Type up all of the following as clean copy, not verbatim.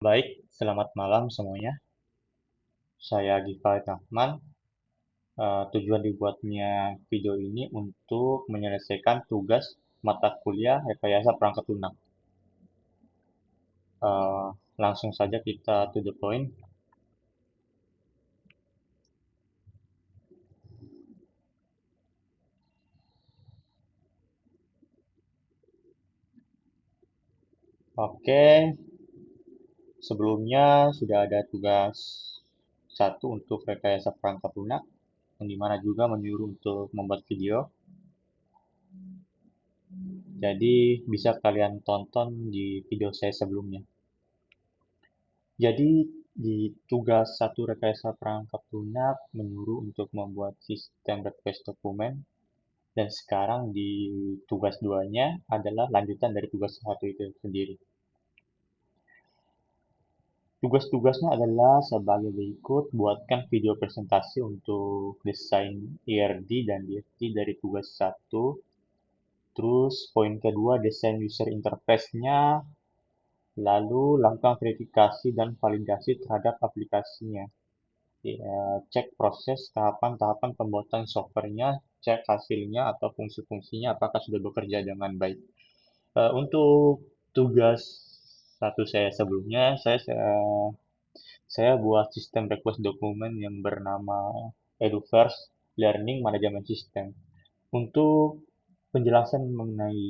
Baik, selamat malam semuanya. Saya Giva Rahman. Tujuan dibuatnya video ini untuk menyelesaikan tugas mata kuliah rekayasa perangkat lunak. Eh, Langsung saja kita to the point. Oke, sebelumnya sudah ada tugas satu untuk rekayasa perangkat lunak, yang dimana juga menyuruh untuk membuat video. Jadi bisa kalian tonton di video saya sebelumnya. Jadi di tugas satu rekayasa perangkat lunak menyuruh untuk membuat sistem request dokumen dan sekarang di tugas duanya adalah lanjutan dari tugas satu itu sendiri. Tugas-tugasnya adalah sebagai berikut, buatkan video presentasi untuk desain ERD dan DFT dari tugas satu. Terus poin kedua, desain user interface-nya. Lalu lakukan verifikasi dan validasi terhadap aplikasinya. Ya, cek proses tahapan-tahapan pembuatan softwarenya, cek hasilnya atau fungsi-fungsinya apakah sudah bekerja dengan baik. Untuk tugas satu saya sebelumnya, saya buat sistem request dokumen yang bernama Eduverse Learning Management System. Untuk penjelasan mengenai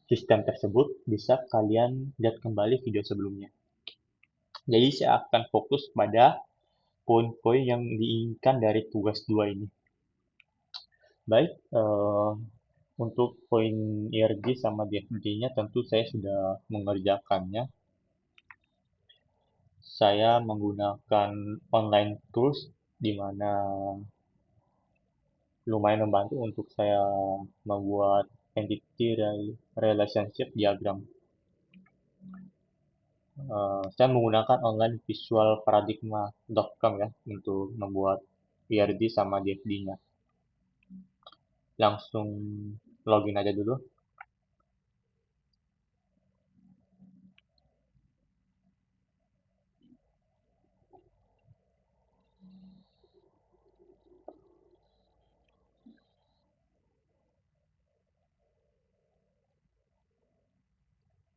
sistem tersebut, bisa kalian lihat kembali video sebelumnya. Jadi saya akan fokus pada poin-poin yang diinginkan dari tugas 2 ini. Baik, untuk poin ERG sama DFD-nya tentu saya sudah mengerjakannya. Saya menggunakan online tools di mana lumayan membantu untuk saya membuat entity relationship diagram. Saya menggunakan online visual paradigma.com ya untuk membuat ERG sama DFD-nya. Langsung login aja dulu.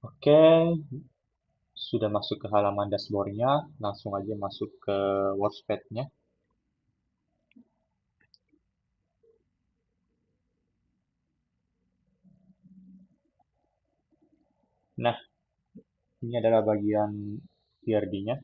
Oke, sudah masuk ke halaman dashboardnya, langsung aja masuk ke workspad-nya. Nah, ini adalah bagian PRD-nya.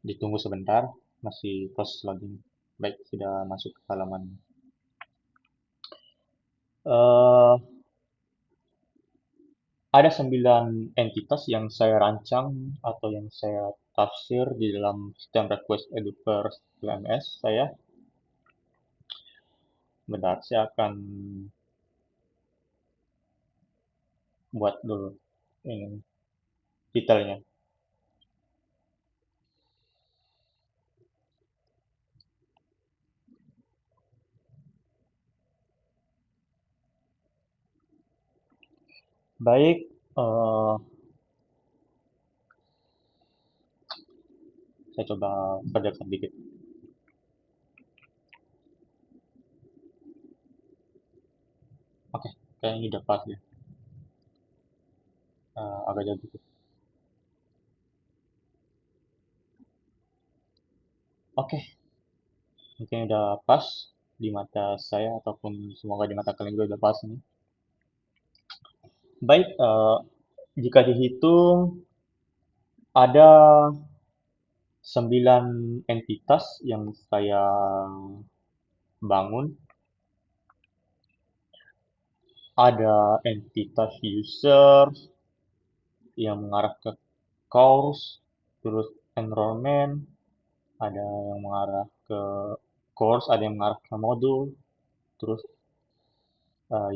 Ditunggu sebentar, masih proses login. Baik, sudah masuk ke halaman. Uh, ada 9 entitas yang saya rancang atau yang saya tafsir di dalam sistem request Eduverse LMS saya. Bentar, saya akan buat dulu ini detailnya. Baik, saya coba kerjakan sedikit. Oke, kayaknya ini udah pas ya. Agak jauh dikit. Oke, mungkin udah pas di mata saya ataupun semoga di mata kalian juga udah pas nih. Baik, jika dihitung ada 9 entitas yang saya bangun. Ada entitas user yang mengarah ke course, terus enrollment, ada yang mengarah ke course, ada yang mengarah ke modul, terus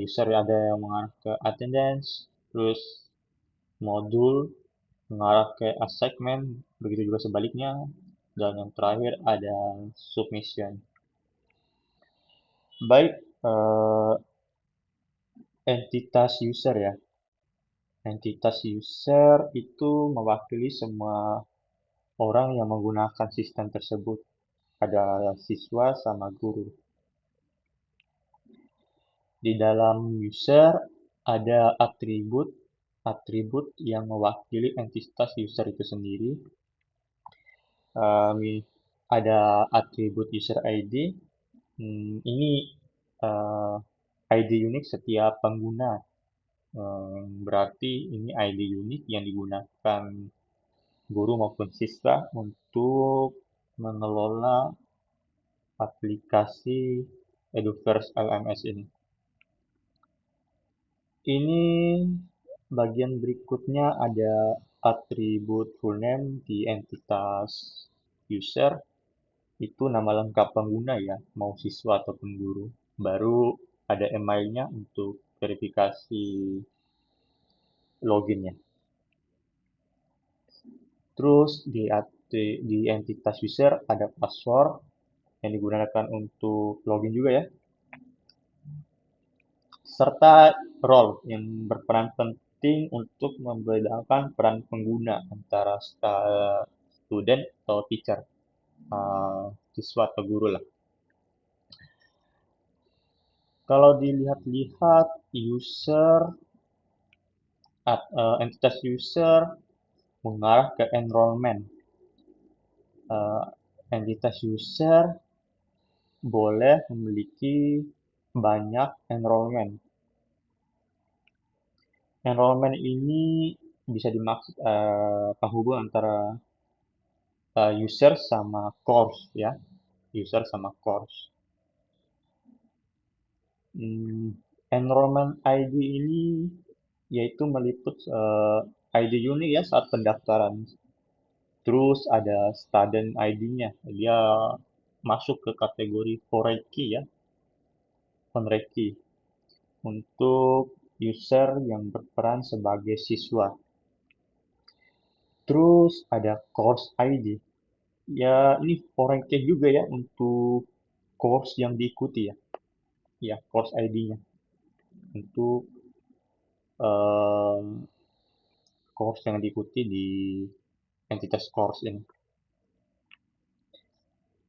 user ada yang mengarah ke attendance, terus modul mengarah ke assignment, begitu juga sebaliknya, dan yang terakhir ada submission. Baik, eh, entitas user ya. Entitas user itu mewakili semua orang yang menggunakan sistem tersebut. Ada siswa sama guru. Di dalam user ada atribut, atribut yang mewakili entitas user itu sendiri. Ada atribut user ID. Ini eh, ID unik setiap pengguna. Berarti ini ID unik yang digunakan guru maupun siswa untuk mengelola aplikasi Eduverse LMS ini. Ini bagian berikutnya ada atribut full name di entitas user, itu nama lengkap pengguna ya, mau siswa ataupun guru. Baru ada emailnya untuk verifikasi loginnya. Terus di entitas user ada password yang digunakan untuk login juga ya, serta role yang berperan penting untuk membedakan peran pengguna antara student atau teacher, siswa atau guru lah. Kalau dilihat-lihat user, entitas user mengarah ke enrollment. Entitas user boleh memiliki banyak enrollment. Enrollment ini bisa dimaksud penghubung antara user sama course ya, user sama course. Enrollment ID ini yaitu meliput ID unik ya saat pendaftaran. Terus ada student ID-nya, dia masuk ke kategori Foreki ya, Fonreki untuk user yang berperan sebagai siswa. Terus ada course ID. Ya, ini Foreki juga ya untuk course yang diikuti ya. Ya, course ID-nya untuk eh, course yang diikuti di entitas course ini.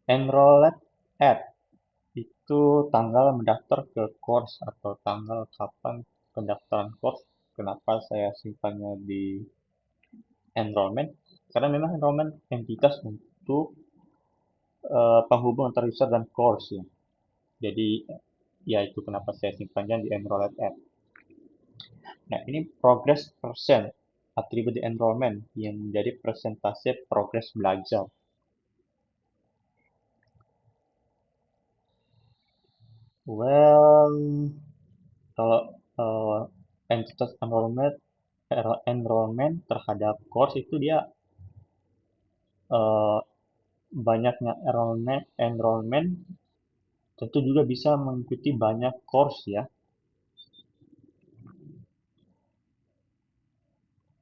Enrolled at itu tanggal mendaftar ke course atau tanggal kapan pendaftaran course. Kenapa saya simpannya di enrollment? Karena memang enrollment entitas untuk penghubung antara user dan course ya. Jadi ya itu kenapa saya simpannya di enrolled at. Nah, ini progress percent atribut di enrollment yang menjadi persentase progres belajar. Well, kalau entitas enrollment terhadap course itu dia eh, banyaknya enrollment tentu juga bisa mengikuti banyak course ya.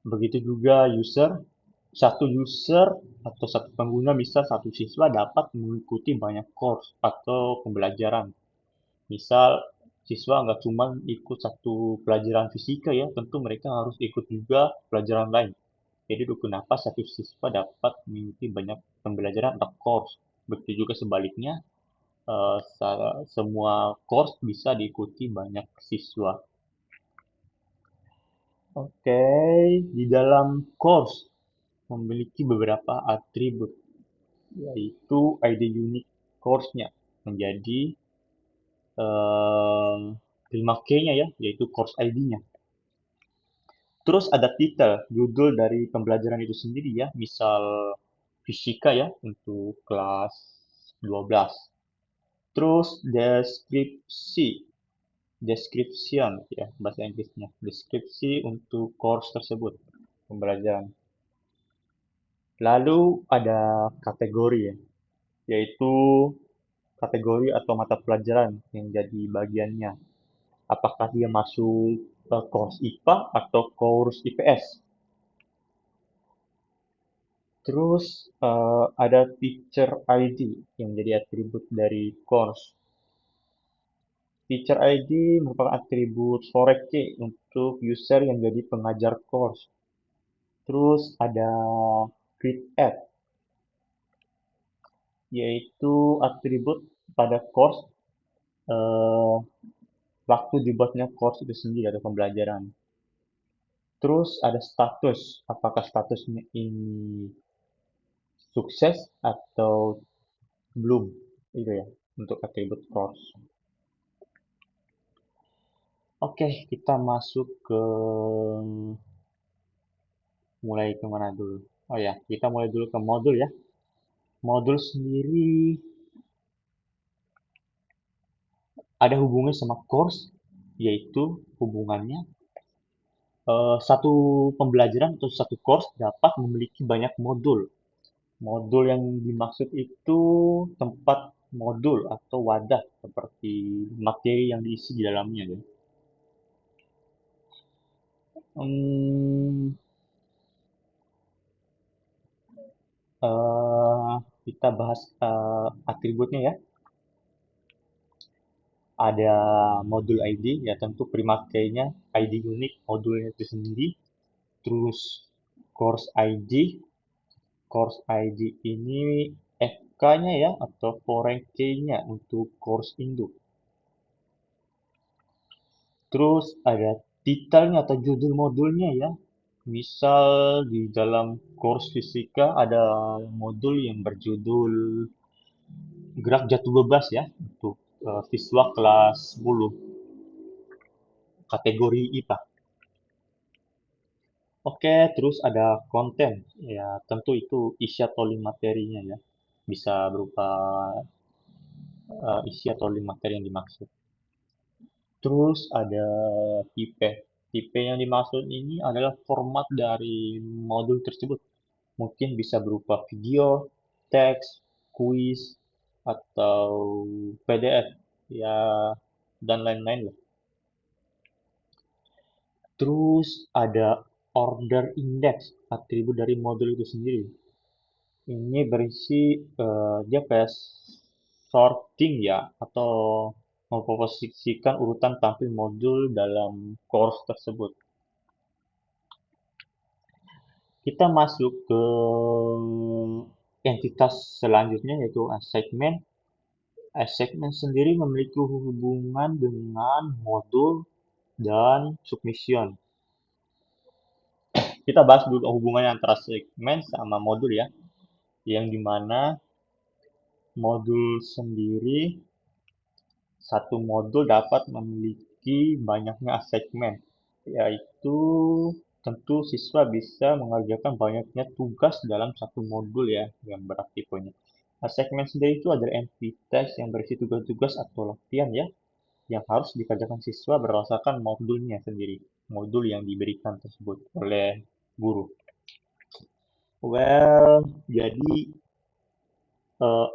Begitu juga user, satu user atau satu pengguna bisa satu siswa dapat mengikuti banyak course atau pembelajaran. Misal siswa nggak cuma ikut satu pelajaran fisika ya, tentu mereka harus ikut juga pelajaran lain. Jadi itu kenapa satu siswa dapat mengikuti banyak pembelajaran atau course. Begitu juga sebaliknya, semua course bisa diikuti banyak siswa. Oke, di dalam course memiliki beberapa atribut, yaitu ID unique course-nya menjadi 5K-nya ya, yaitu course ID-nya. Terus ada titel, judul dari pembelajaran itu sendiri ya, misal fisika ya untuk kelas 12. Terus deskripsi, description ya bahasa Inggrisnya, deskripsi untuk course tersebut, pembelajaran. Lalu ada kategori ya, yaitu kategori atau mata pelajaran yang jadi bagiannya. Apakah dia masuk course IPA atau course IPS? Terus ada teacher ID yang jadi atribut dari course. Teacher ID merupakan atribut storage key untuk user yang jadi pengajar course. Terus ada create, yaitu atribut pada course eh, waktu dibuatnya course itu sendiri atau pembelajaran. Terus ada status, apakah statusnya ini sukses atau belum, itu ya untuk atribut course. Oke, kita masuk ke mulai ke mana dulu? Oh ya, kita mulai dulu ke modul ya. Modul sendiri ada hubungannya sama course, yaitu hubungannya satu pembelajaran atau satu course dapat memiliki banyak modul. Modul yang dimaksud itu tempat modul atau wadah seperti materi yang diisi di dalamnya ya. Hmm, eh, kita bahas atributnya ya. Ada modul ID ya tentu primakainya ID unik modulnya itu sendiri. Terus course ID. Course ID ini FK-nya ya atau foreign key-nya untuk course induk. Terus ada titelnya atau judul modulnya ya. Misal di dalam course fisika ada modul yang berjudul gerak jatuh bebas ya untuk siswa kelas 10 kategori IPA. Oke, terus ada konten. Ya, tentu itu isi atau link materinya ya. Bisa berupa isi atau link materi yang dimaksud. Terus ada tipe. Tipe yang dimaksud ini adalah format dari modul tersebut. Mungkin bisa berupa video, teks, kuis, atau PDF, ya, dan lain-lain lah. Terus ada order index, atribut dari modul itu sendiri. Ini berisi dia kayak sorting ya, atau memposisikan urutan tampil modul dalam course tersebut. Kita masuk ke entitas selanjutnya yaitu assignment. Assignment sendiri memiliki hubungan dengan modul dan submission. Kita bahas dulu hubungannya antara segmen sama modul ya, yang dimana modul sendiri satu modul dapat memiliki banyaknya assignment, yaitu tentu siswa bisa mengerjakan banyaknya tugas dalam satu modul ya, yang berarti poinnya. Assignment sendiri itu adalah entitas yang berisi tugas-tugas atau latihan ya, yang harus dikerjakan siswa berdasarkan modulnya sendiri, modul yang diberikan tersebut oleh guru. Well, jadi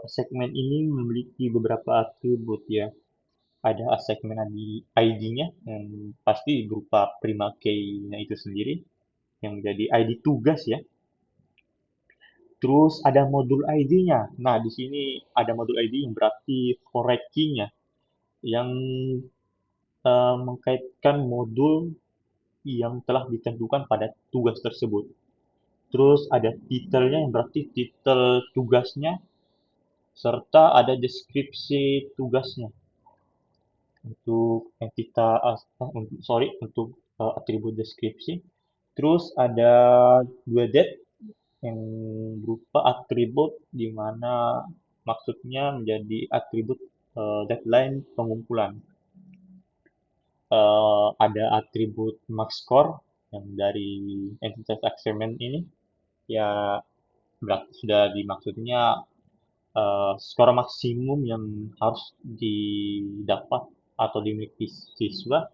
segmen ini memiliki beberapa atribut ya. Ada segmen ID-nya yang pasti berupa prima key-nya itu sendiri yang menjadi ID tugas ya. Terus ada modul ID-nya. Nah, di sini ada modul ID yang berarti for key-nya yang mengkaitkan modul yang telah ditentukan pada tugas tersebut. Terus ada titelnya yang berarti titel tugasnya serta ada deskripsi tugasnya untuk entitas untuk atribut deskripsi. Terus ada due date yang berupa atribut di mana maksudnya menjadi atribut deadline pengumpulan. Ada atribut max score yang dari entitas assignment ini ya berarti sudah dimaksudnya skor maksimum yang harus didapat atau dimiliki siswa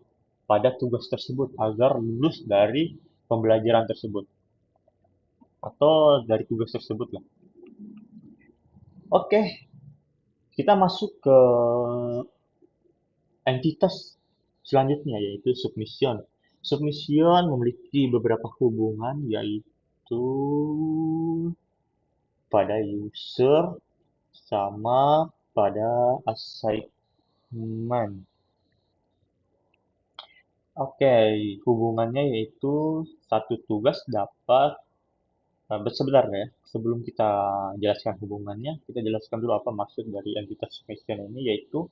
pada tugas tersebut agar lulus dari pembelajaran tersebut atau dari tugas tersebut lah. Oke, kita masuk ke entitas selanjutnya yaitu submission. Submission memiliki beberapa hubungan yaitu pada user sama pada assignment. Oke, hubungannya yaitu satu tugas dapat sebentar ya. Sebelum kita jelaskan hubungannya, kita jelaskan dulu apa maksud dari entitas mission ini, yaitu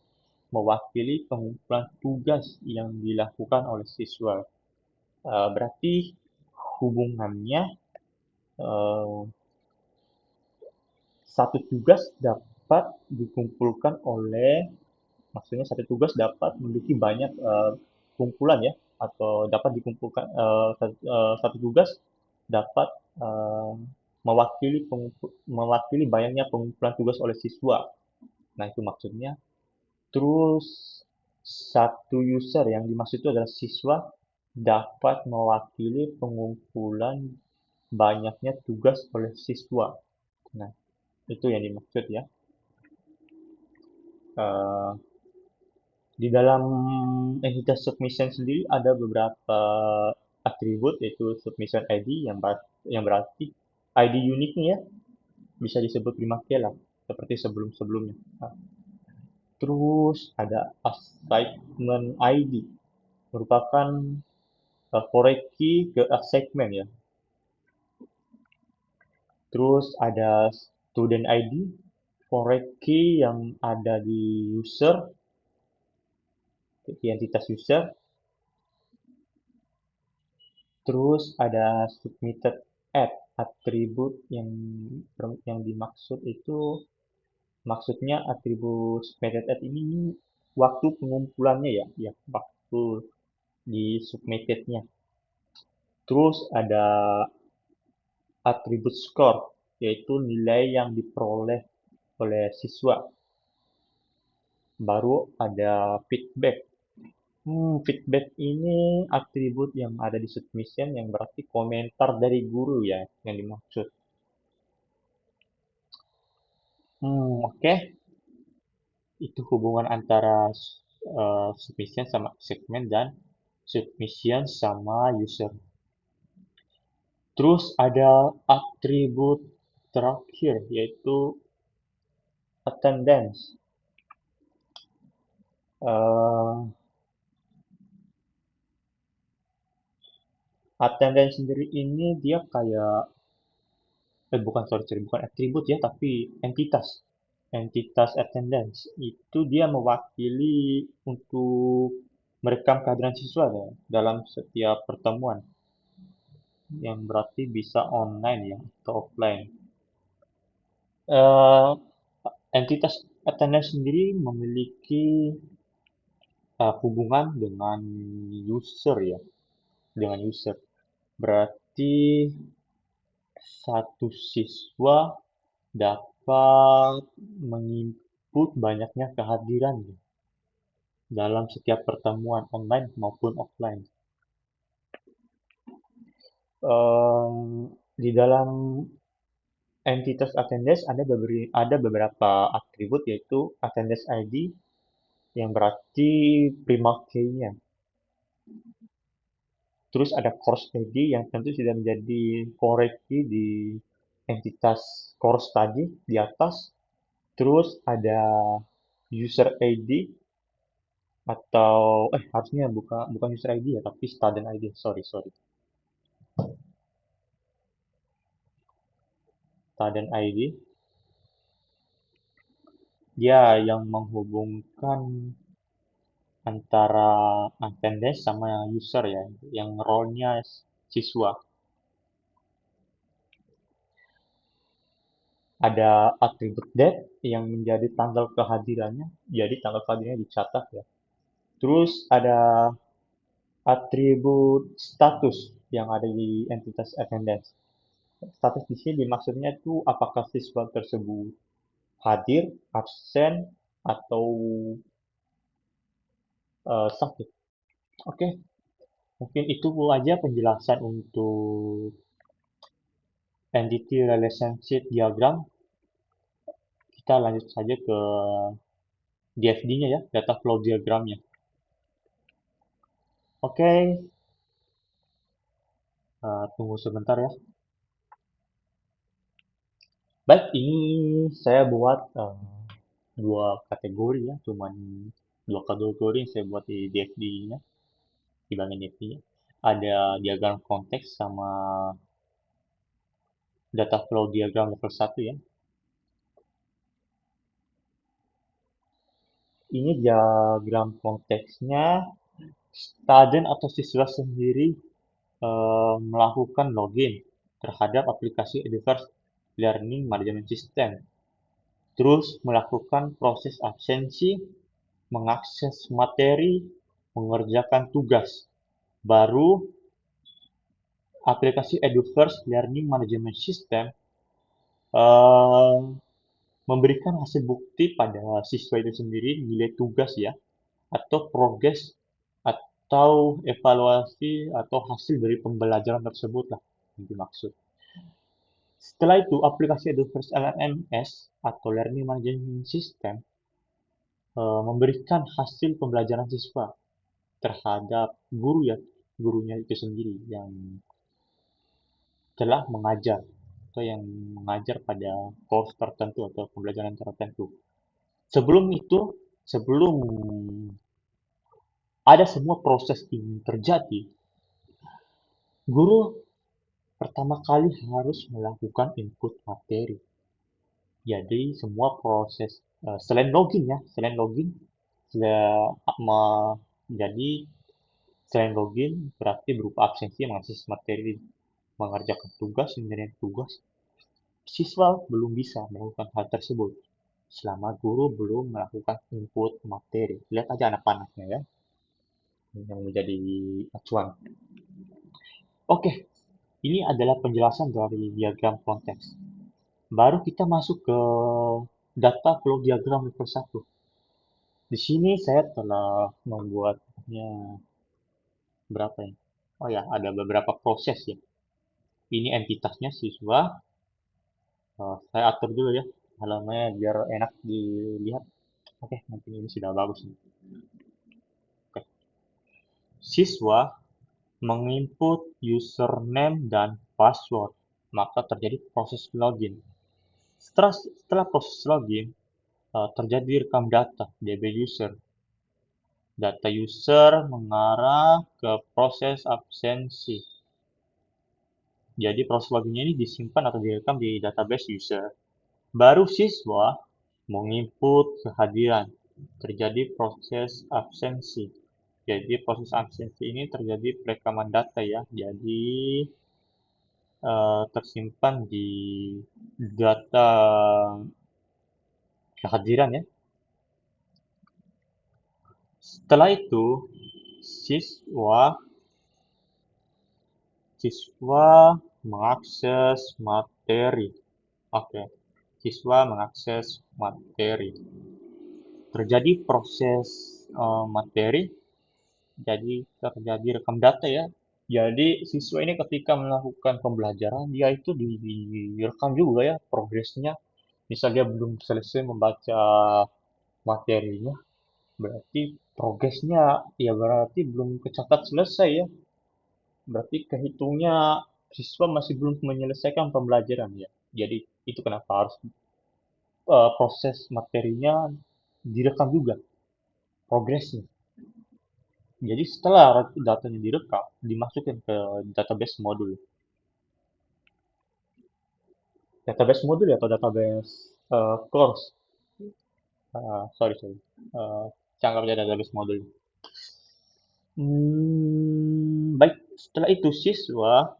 mewakili pengumpulan tugas yang dilakukan oleh siswa. Berarti hubungannya eh, satu tugas dapat dikumpulkan oleh, maksudnya satu tugas dapat memiliki banyak kumpulan ya, atau dapat dikumpulkan satu tugas dapat eh, mewakili banyaknya pengumpulan tugas oleh siswa. Nah, itu maksudnya. Terus satu user yang dimaksud itu adalah siswa dapat mewakili pengumpulan banyaknya tugas oleh siswa. Nah, itu yang dimaksud ya. Eh, di dalam entitas submission sendiri ada beberapa atribut, yaitu submission ID yang berarti ID uniknya ya, bisa disebut prima key lah, seperti sebelum-sebelumnya. Nah, terus ada assignment ID, merupakan foreign key ke assignment ya. Terus ada student ID, foreign key yang ada di user, di entitas user. Terus ada submitted add, atribut yang dimaksud itu, maksudnya atribut submitted add ini waktu pengumpulannya ya, ya waktu di submittednya. Terus ada atribut score, yaitu nilai yang diperoleh oleh siswa. Baru ada feedback. Feedback ini atribut yang ada di submission yang berarti komentar dari guru ya yang dimaksud. Oke. Itu hubungan antara submission sama segmen dan submission sama user. Terus ada atribut terakhir yaitu attendance. Eh, Attendance sendiri ini dia kayak bukan, sorry, bukan atribut ya, tapi entitas. Entitas attendance itu dia mewakili untuk merekam kehadiran siswa ya, dalam setiap pertemuan, yang berarti bisa online ya atau offline. Eh, Entitas attendance sendiri memiliki hubungan dengan user ya, dengan user. Berarti satu siswa dapat menginput banyaknya kehadiran dalam setiap pertemuan online maupun offline. Di dalam entitas attendance ada beberapa atribut, yaitu attendance ID yang berarti prima key-nya. Terus ada course ID yang tentu sudah menjadi core key di entitas course tadi di atas. Terus ada user ID, atau harusnya bukan user ID ya, tapi student ID. Sorry, sorry. Student ID. Dia yang menghubungkan antara attendance sama user ya, yang role-nya siswa. Ada atribut date yang menjadi tanggal kehadirannya, jadi tanggal kehadirannya dicatat ya. Terus ada atribut status yang ada di entitas attendance. Status di sini maksudnya itu apakah siswa tersebut hadir, absen, atau sakit. Oke, mungkin itu aja penjelasan untuk entity relationship diagram. Kita lanjut saja ke DFD-nya ya, data flow diagramnya. Oke, tunggu sebentar ya. Baik, ini saya buat dua kategori ya, cuman dua kategori yang saya buat di DFD-nya. di bagian DP. Ada diagram konteks sama data flow diagram level 1 ya. Ini diagram konteksnya, student atau siswa sendiri melakukan login terhadap aplikasi Ediverse Learning Management System. Terus melakukan proses absensi, mengakses materi, mengerjakan tugas. Baru aplikasi Eduverse Learning Management System eh, memberikan hasil bukti pada siswa itu sendiri, nilai tugas ya, atau progres atau evaluasi atau hasil dari pembelajaran tersebut lah yang dimaksud. Setelah itu, aplikasi Eduverse LMS atau Learning Management System memberikan hasil pembelajaran siswa terhadap guru ya, gurunya itu sendiri yang telah mengajar atau yang mengajar pada course tertentu atau pembelajaran tertentu. Sebelum itu, sebelum ada semua proses ini terjadi, guru pertama kali harus melakukan input materi. Jadi semua proses selain login ya, selain login, jadi selain login berarti berupa absensi mengakses materi, mengerjakan tugas, mengerjakan tugas. Siswa belum bisa melakukan hal tersebut selama guru belum melakukan input materi. Lihat aja anak panahnya ya, yang menjadi acuan. Oke, ini adalah penjelasan dari diagram konteks. Baru kita masuk ke data flow diagram level 1. Di sini saya telah membuatnya berapa ya? Oh ya, ada beberapa proses ya. Ini entitasnya siswa. Saya atur dulu ya halamannya biar enak dilihat. Oke, nanti ini sudah bagus nih. Oke. Siswa menginput username dan password, maka terjadi proses login. Setelah proses login, terjadi rekam data DB user. Data user mengarah ke proses absensi. Jadi proses loginnya ini disimpan atau direkam di database user. Baru siswa menginput kehadiran. Terjadi proses absensi. Jadi proses absensi ini terjadi perekaman data ya. Jadi tersimpan di data kehadiran ya. Setelah itu siswa siswa mengakses materi. Oke, siswa mengakses materi. Terjadi proses materi, jadi terjadi rekam data ya. Jadi siswa ini ketika melakukan pembelajaran, dia itu direkam juga ya progresnya. Misal dia belum selesai membaca materinya, berarti progresnya ya berarti belum kecatat selesai ya. Berarti kehitungnya siswa masih belum menyelesaikan pembelajaran ya. Jadi itu kenapa harus proses materinya direkam juga progresnya. Jadi setelah datanya direkam, dimasukkan ke database modul. Database modul atau database course. Sorry. Canggap aja database modul. Baik, setelah itu siswa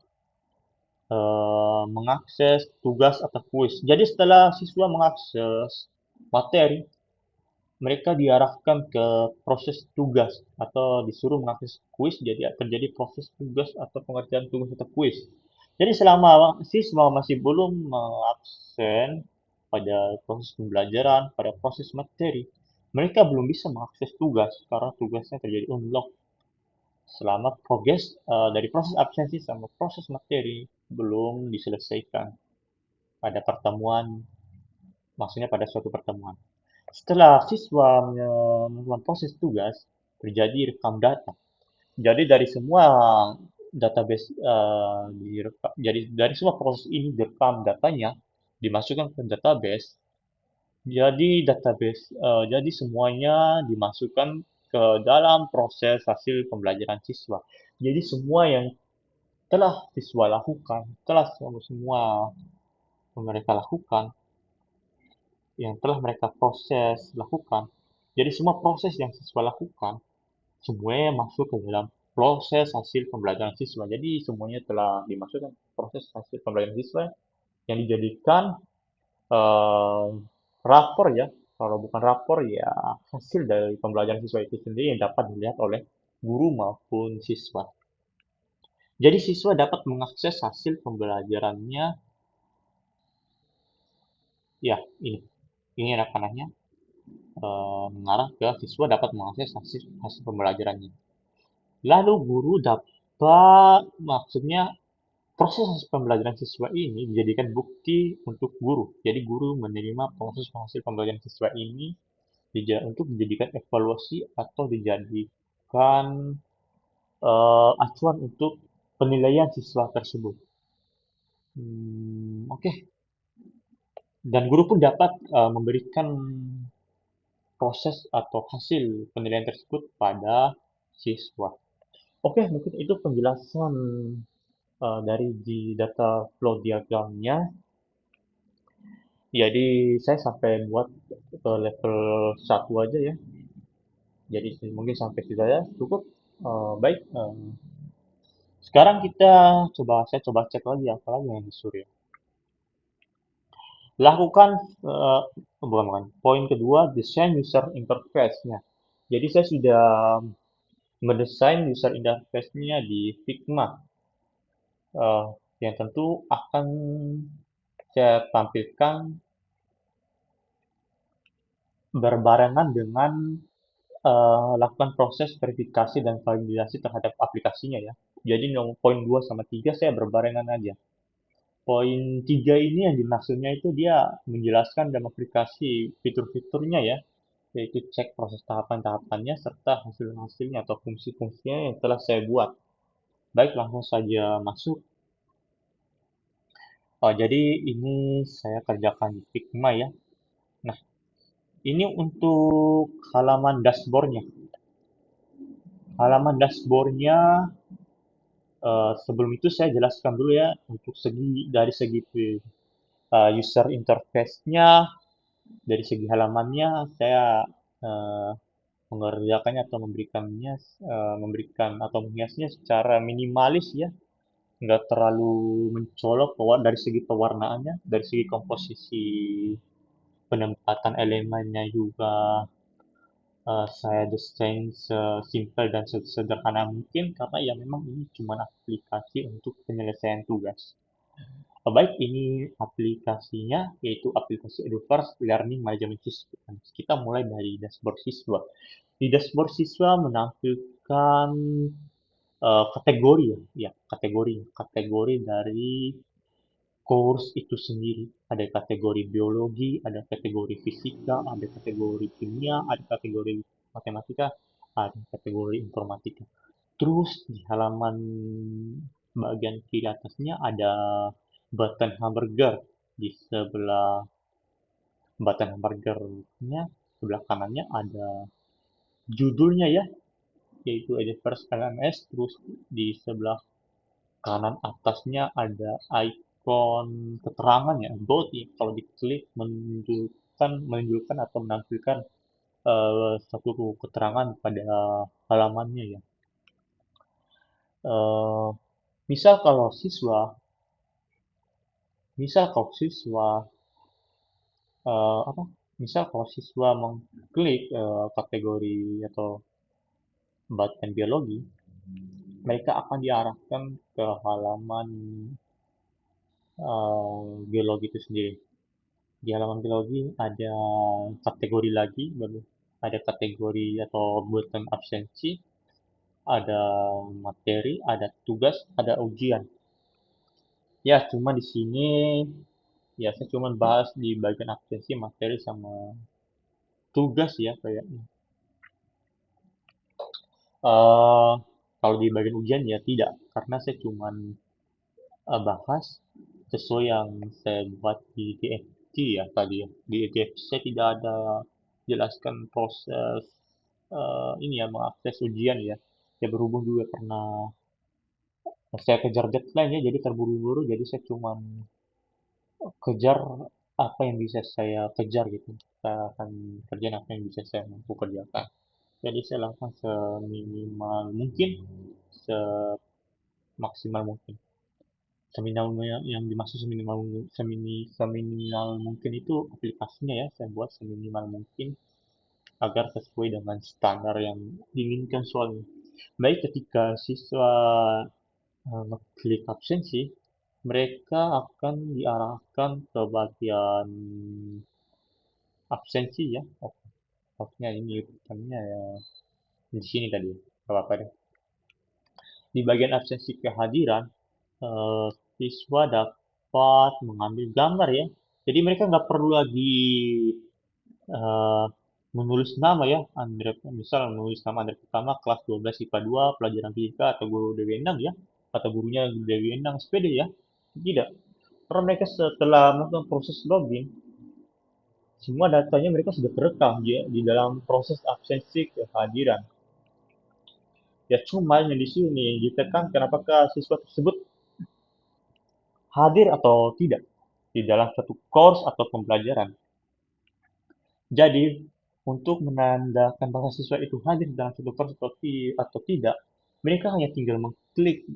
mengakses tugas atau kuis. Jadi setelah siswa mengakses materi, mereka diarahkan ke proses tugas atau disuruh mengakses kuis, jadi terjadi proses tugas atau pengerjaan tugas atau kuis. Jadi selama siswa masih belum mengakses pada proses pembelajaran, pada proses materi, mereka belum bisa mengakses tugas karena tugasnya terjadi unlock selama progres dari proses absensi sama proses materi belum diselesaikan pada pertemuan, maksudnya pada suatu pertemuan. Setelah siswa melakukan proses tugas, terjadi rekam data. Jadi dari semua database jadi dari semua proses ini direkam datanya, dimasukkan ke database. Jadi semuanya dimasukkan ke dalam proses hasil pembelajaran siswa. Jadi semua yang telah siswa lakukan, telah semua mereka lakukan, yang telah mereka proses lakukan. Jadi semua proses yang siswa lakukan, semuanya masuk ke dalam proses hasil pembelajaran siswa. Jadi semuanya telah dimasukkan proses hasil pembelajaran siswa yang dijadikan eh, rapor ya. Kalau bukan rapor ya hasil dari pembelajaran siswa itu sendiri yang dapat dilihat oleh guru maupun siswa. Jadi siswa dapat mengakses hasil pembelajarannya, ya ini rekanannya mengarah ke siswa dapat mengakses hasil, hasil pembelajarannya. Lalu guru dapat, maksudnya proses hasil pembelajaran siswa ini dijadikan bukti untuk guru. Jadi guru menerima proses hasil pembelajaran siswa ini untuk dijadikan evaluasi atau dijadikan acuan untuk penilaian siswa tersebut. Oke. Dan guru pun dapat memberikan proses atau hasil penilaian tersebut pada siswa. Oke, mungkin itu penjelasan dari di data flow diagramnya. Jadi saya sampai buat level 1 aja ya. Jadi mungkin sampai situ aja cukup. Baik, sekarang saya coba cek lagi apa lagi yang disuruh ya. Lakukan bukan. Poin kedua, desain user interface-nya. Jadi saya sudah mendesain user interface-nya di Figma. Eh, yang tentu akan saya tampilkan berbarengan dengan lakukan proses verifikasi dan validasi terhadap aplikasinya ya. Jadi nomor poin 2 sama 3 saya berbarengan aja. Poin 3 ini yang dimaksudnya itu dia menjelaskan dalam aplikasi fitur-fiturnya ya, yaitu cek proses tahapan-tahapannya serta hasil-hasilnya atau fungsi-fungsinya yang telah saya buat. Baik, langsung saja masuk. Jadi ini saya kerjakan di Figma ya. Nah, ini untuk halaman dashboardnya. Halaman dashboardnya sebelum itu saya jelaskan dulu ya untuk dari segi user interface-nya, dari segi halamannya saya eh, mengerjakannya atau memberikan atau menghiasnya secara minimalis ya, nggak terlalu mencolok dari segi pewarnaannya, dari segi komposisi penempatan elemennya juga saya desain sesimpel dan sesederhana mungkin karena ya memang ini cuma aplikasi untuk penyelesaian tugas. Baik, ini aplikasinya yaitu aplikasi Eduverse Learning Management System. Kita mulai dari dashboard siswa. Di dashboard siswa menampilkan kategori ya, kategori dari course itu sendiri. Ada kategori biologi, ada kategori fisika, ada kategori kimia, ada kategori matematika, ada kategori informatika. Terus di halaman bagian kiri atasnya ada button hamburger. Di sebelah button hamburgernya, sebelah kanannya ada judulnya ya, yaitu Editors LMS. Terus di sebelah kanan atasnya ada ikon keterangan ya, about ya. Kalau diklik menunjukkan atau menampilkan satu keterangan pada halamannya ya. Eh, misal kalau siswa, misal kalau siswa apa? Misal kalau siswa mengklik kategori atau button biologi, mereka akan diarahkan ke halaman biologi itu sendiri. Di halaman biologi ada kategori lagi, baru ada kategori atau button absensi, ada materi, ada tugas, ada ujian. Ya, cuma di sini ya saya cuma bahas di bagian absensi, materi sama tugas ya kayaknya. eh Kalau di bagian ujian ya tidak, karena saya cuma bahas sesuai yang saya buat di DFT ya tadi ya. Di DFT saya tidak ada jelaskan proses ini ya mengakses ujian ya. Ya berhubung juga pernah saya kejar deadline ya, jadi terburu-buru, jadi saya cuman kejar apa yang bisa saya kejar gitu. Saya akan kerjain apa yang bisa saya mampu kerjakan. Jadi saya lakukan seminimal mungkin, semaksimal mungkin. Seminimal yang dimaksud seminimal mungkin itu aplikasinya ya, saya buat seminimal mungkin agar sesuai dengan standar yang diinginkan soalnya. Baik ketika siswa ngeklik absensi, mereka akan diarahkan ke bagian absensi ya. Oh, maksudnya ini urutannya ya di sini tadi. Gak apa-apa deh. Di bagian absensi kehadiran, eh, siswa dapat mengambil gambar ya. Jadi mereka nggak perlu lagi eh, menulis nama ya. Andre, misal menulis nama Andre pertama kelas 12 IPA 2 pelajaran fisika atau guru Dewi Endang ya. Atau gurunya Dewi Endang SPD ya. Tidak. Karena mereka setelah melakukan proses login, semua datanya mereka sudah terekam ya di dalam proses absensi kehadiran. Ya cuma yang di sini ditekankan apakah siswa tersebut hadir atau tidak di dalam satu course atau pembelajaran. Jadi, untuk menandakan bahwa siswa itu hadir dalam satu course atau tidak, mereka hanya tinggal mengklik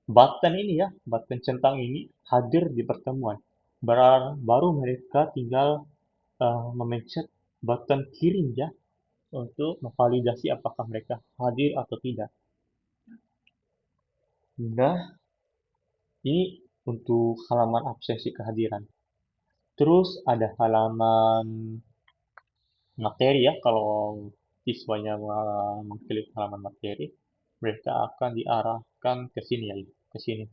button ini ya, button centang ini hadir di pertemuan. Baru mereka tinggal memencet button kirim ya untuk memvalidasi apakah mereka hadir atau tidak. Nah, ini untuk halaman absensi kehadiran. Terus ada halaman materi ya, kalau siswanya mengklik halaman materi, mereka akan diarahkan ke sini ya, ke sini.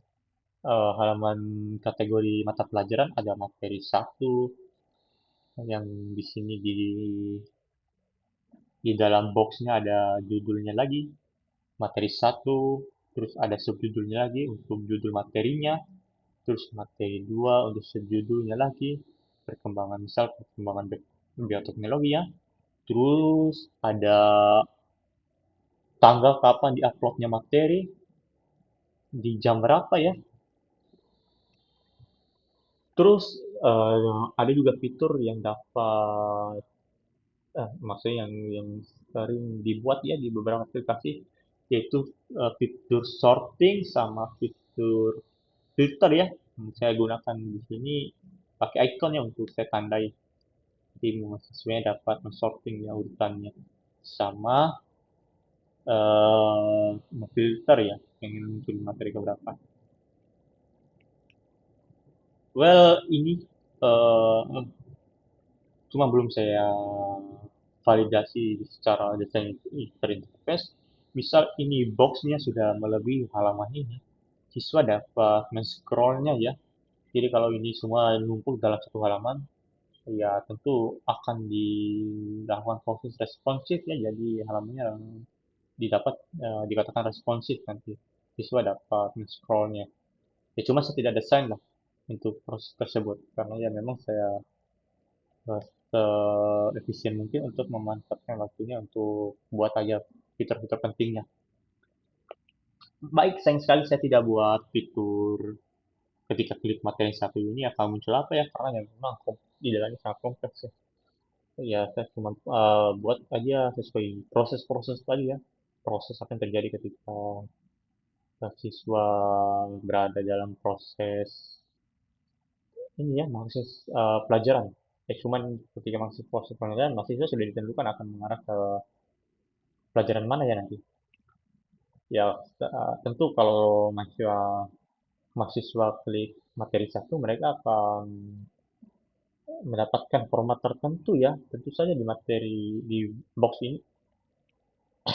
Halaman kategori mata pelajaran ada materi satu yang di sini di dalam boxnya ada judulnya lagi, materi satu, terus ada subjudulnya lagi untuk judul materinya, terus materi 2 untuk subjudulnya lagi, perkembangan misal perkembangan bioteknologi ya, terus ada tanggal kapan diuploadnya materi, di jam berapa ya. Terus ada juga fitur yang dapat, maksudnya yang sering dibuat ya di beberapa aplikasi, yaitu fitur sorting sama fitur filter ya. Saya gunakan di sini pakai ikonnya untuk saya tandai. Jadi mahasiswanya dapat men-sorting ya urutannya. Sama memfilter ya, yang ingin muncul materi keberapa. Well, ini cuma belum saya validasi secara desain interface. Misal ini boxnya sudah melebihi halaman ini, siswa dapat men-scrollnya ya. Jadi kalau ini semua numpuk dalam satu halaman, ya tentu akan dilakukan proses responsif ya. Jadi halamannya didapat dikatakan responsif nanti. Siswa dapat men-scrollnya. Ya cuma saya tidak desain lah untuk proses tersebut karena ya memang saya seefisien mungkin untuk memanfaatkan waktunya untuk buat aja fitur-fitur pentingnya. Baik, sayang sekali saya tidak buat fitur ketika klik materi satu ini akan muncul apa ya, karena ya memang di dalamnya sangat kompleks ya. Ya, saya cuma buat aja sesuai proses-proses tadi ya. Proses apa yang terjadi ketika siswa berada dalam proses ini ya, proses pelajaran. Ya, cuman ketika masuk proses pelajaran, mahasiswa sudah ditentukan akan mengarah ke pelajaran mana ya nanti. Ya, tentu kalau mahasiswa mahasiswa klik materi satu, mereka akan mendapatkan format tertentu ya. Tentu saja di materi di box ini,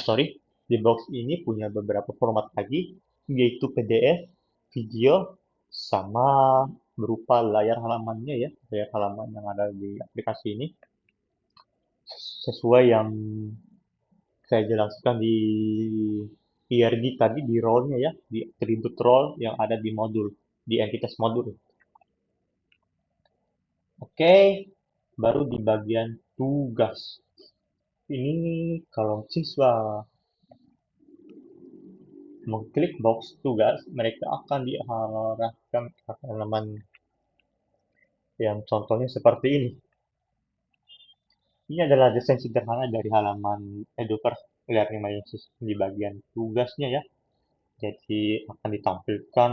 sorry, di box ini punya beberapa format lagi, yaitu PDF, video, sama berupa layar halamannya ya, layar halaman yang ada di aplikasi ini, sesuai yang saya jelaskan di IRD tadi di role-nya ya, di atribut role yang ada di modul, di entitas modul. Oke, baru di bagian tugas. Ini kalau siswa mengklik box tugas, mereka akan diarahkan ke halaman yang contohnya seperti ini. Ini adalah desain sederhana dari halaman Eduverse Learning My System di bagian tugasnya ya. Jadi akan ditampilkan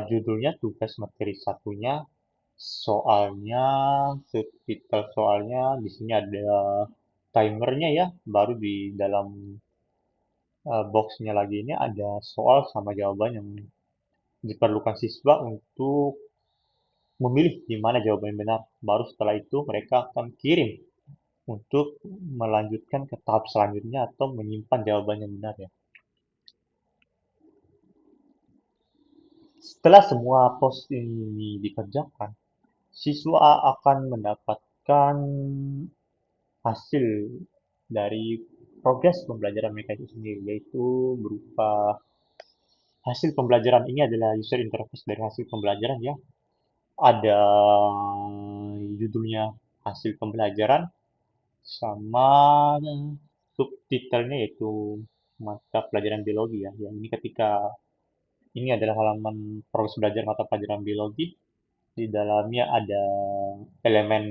judulnya tugas materi satunya, soalnya, subtitle soalnya, di sini ada timernya ya, baru di dalam boxnya lagi ini ada soal sama jawaban yang diperlukan siswa untuk memilih di mana jawaban yang benar. Baru setelah itu mereka akan kirim untuk melanjutkan ke tahap selanjutnya atau menyimpan jawaban yang benar ya. Setelah semua pos ini dikerjakan, siswa akan mendapatkan hasil dari progres pembelajaran mereka itu sendiri, yaitu berupa hasil pembelajaran ini adalah user interface dari hasil pembelajaran ya. Ada judulnya hasil pembelajaran sama subtitlenya yaitu mata pelajaran biologi ya. Yang ini ketika ini adalah halaman progres belajar mata pelajaran biologi. Di dalamnya ada elemen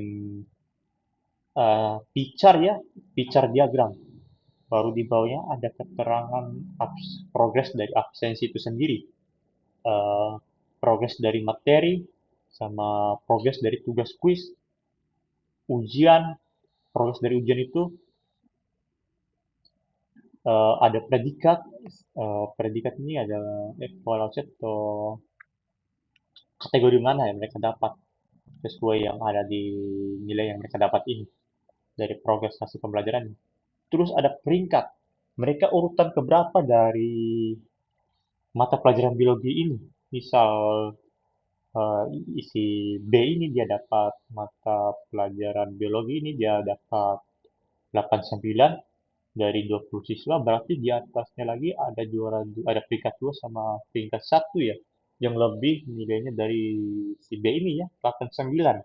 picar ya, picar diagram. Baru di bawahnya ada keterangan progres dari absensi itu sendiri, eh, progres dari materi, sama progres dari tugas kuis, ujian. Progres dari ujian itu ada predikat. Predikat ini ada evaluasi atau kategori mana yang mereka dapat sesuai yang ada di nilai yang mereka dapat ini dari progres hasil pembelajaran. Terus ada peringkat. Mereka urutan keberapa dari mata pelajaran biologi ini. Misal eh, isi B ini dia dapat mata pelajaran biologi ini dia dapat 89 dari 20 siswa, berarti di atasnya lagi ada juara ada peringkat 2 sama peringkat 1 ya. Yang lebih nilainya dari si B ini ya, 89.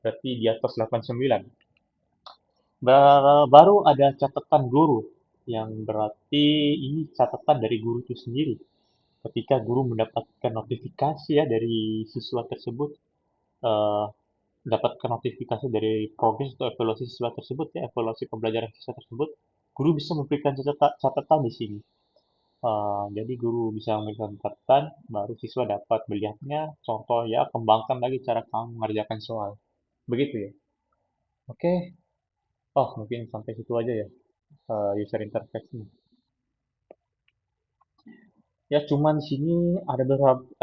Berarti di atas 89. Baru ada catatan guru yang berarti ini catatan dari guru itu sendiri. Ketika guru mendapatkan notifikasi ya dari siswa tersebut, eh, mendapatkan notifikasi dari progres atau evaluasi siswa tersebut ya, evaluasi pembelajaran siswa tersebut, guru bisa memberikan catatan di sini. Jadi guru bisa memberikan catatan, baru siswa dapat melihatnya, contoh ya, kembangkan lagi cara kamu mengerjakan soal. Begitu ya. Oke. Oh, mungkin sampai situ aja ya, user interface-nya. Ya, cuman di sini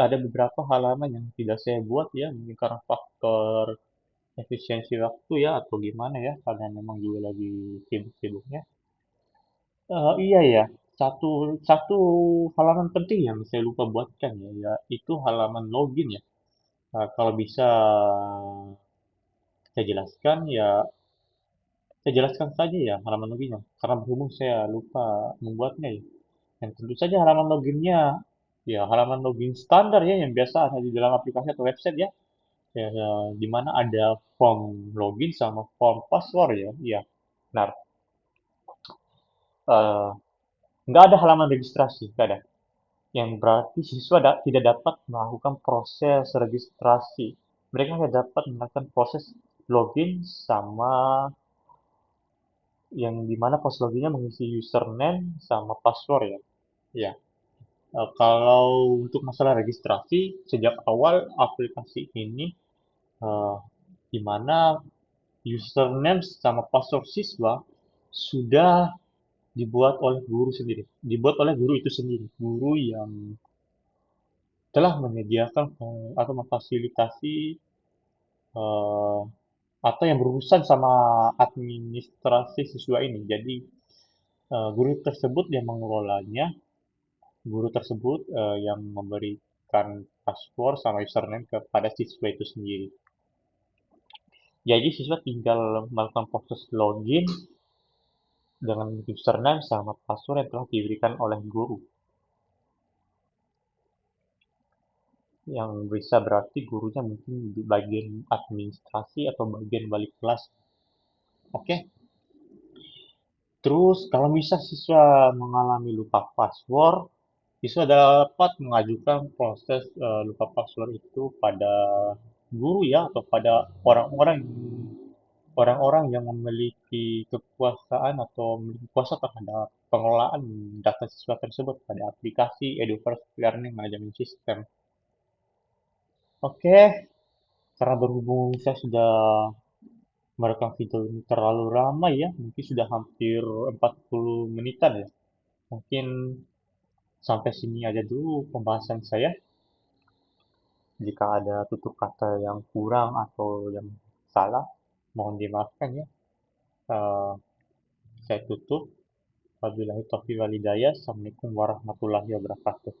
ada beberapa halaman yang tidak saya buat ya, mungkin karena faktor efisiensi waktu ya atau gimana ya, karena memang juga lagi sibuk-sibuknya. Iya ya, satu satu halaman penting yang saya lupa buatkan ya, ya itu halaman login ya. Kalau bisa saya jelaskan ya, saya jelaskan saja ya halaman loginnya, karena berhubung saya lupa membuatnya ya. Dan tentu saja halaman loginnya, ya halaman login standar ya yang biasa ada di dalam aplikasi atau website ya. Ya, ya, di mana ada form login sama form password ya. Iya, benar. Eh, nggak ada halaman registrasi, nggak ada. Yang berarti siswa tidak dapat melakukan proses registrasi. Mereka hanya dapat melakukan proses login sama yang dimana pas loginnya mengisi username sama password ya. Ya, kalau untuk masalah registrasi, sejak awal aplikasi ini eh, di mana username sama password siswa sudah dibuat oleh guru sendiri, dibuat oleh guru itu sendiri, guru yang telah menyediakan atau memfasilitasi eh, atau yang berurusan sama administrasi siswa ini. Jadi guru tersebut yang mengelolanya, guru tersebut yang memberikan password sama username kepada siswa itu sendiri. Jadi siswa tinggal melakukan proses login dengan username sama password yang telah diberikan oleh guru. Yang bisa berarti gurunya mungkin di bagian administrasi atau bagian balik kelas. Oke. Terus kalau misal siswa mengalami lupa password, siswa dapat mengajukan proses lupa password itu pada guru ya atau pada orang-orang yang memiliki kekuasaan atau memiliki kuasa terhadap pengelolaan data siswa tersebut pada aplikasi Eduverse Learning Management System. Oke, karena berhubung saya sudah merekam video ini terlalu lama ya, mungkin sudah hampir 40 menitan ya. Mungkin sampai sini aja dulu pembahasan saya. Jika ada tutur kata yang kurang atau yang salah, mohon dimaafkan ya. Eh, saya tutup. Wabillahi taufiq wal hidayah. Assalamualaikum warahmatullahi wabarakatuh.